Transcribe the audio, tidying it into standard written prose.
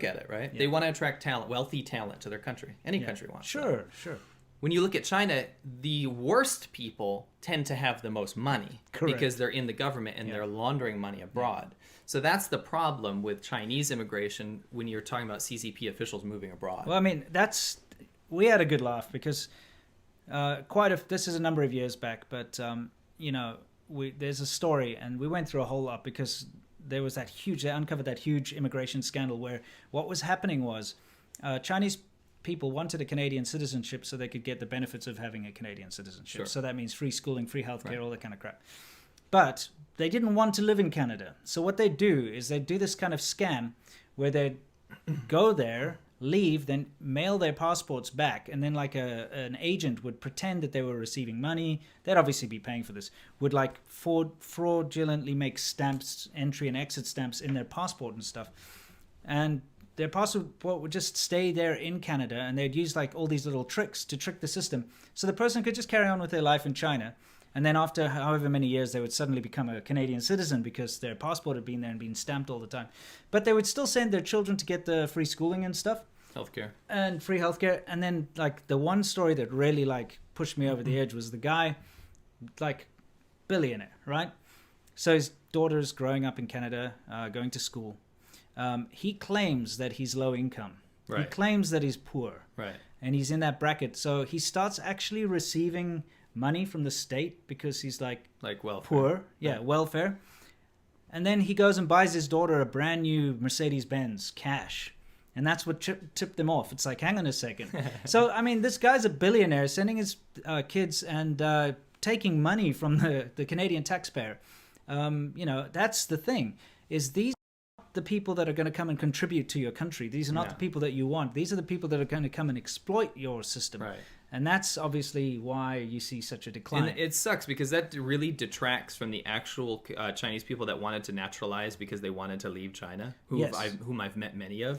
at it, right? They want to attract talent, wealthy talent to their country. Any country wants that. Sure. When you look at China, the worst people tend to have the most money because they're in the government and they're laundering money abroad. So that's the problem with Chinese immigration when you're talking about CCP officials moving abroad. Well, I mean, we had a good laugh because this is a number of years back, but there's a story, and we went through a whole lot because there was they uncovered that huge immigration scandal where what was happening was Chinese people wanted a Canadian citizenship so they could get the benefits of having a Canadian citizenship. Sure. So that means free schooling, free healthcare, all that kind of crap. But they didn't want to live in Canada. So what they do is they do this kind of scam where they go there, leave, then mail their passports back, and then like an agent would pretend that they were receiving money. They'd obviously be paying for this. Would like fraudulently make stamps, entry and exit stamps in their passport and stuff. And their passport would just stay there in Canada, and they'd use like all these little tricks to trick the system. So the person could just carry on with their life in China. And then after however many years, they would suddenly become a Canadian citizen because their passport had been there and been stamped all the time. But they would still send their children to get the free schooling and stuff. Healthcare. And free healthcare. And then like the one story that really like pushed me over the edge was the guy, like billionaire, right? So his daughter's growing up in Canada, going to school. He claims that he's low income. Right. He claims that he's poor. Right. And he's in that bracket. So he starts actually receiving money from the state because he's like welfare. Poor. Yeah, welfare. And then he goes and buys his daughter a brand new Mercedes-Benz cash. And that's what tipped them off. It's like, hang on a second. So, I mean, this guy's a billionaire sending his kids and taking money from the Canadian taxpayer. That's the thing, is these are not the people that are going to come and contribute to your country. These are not the people that you want. These are the people that are going to come and exploit your system. Right. And that's obviously why you see such a decline. And it sucks because that really detracts from the actual Chinese people that wanted to naturalize because they wanted to leave China, whom I've met many of.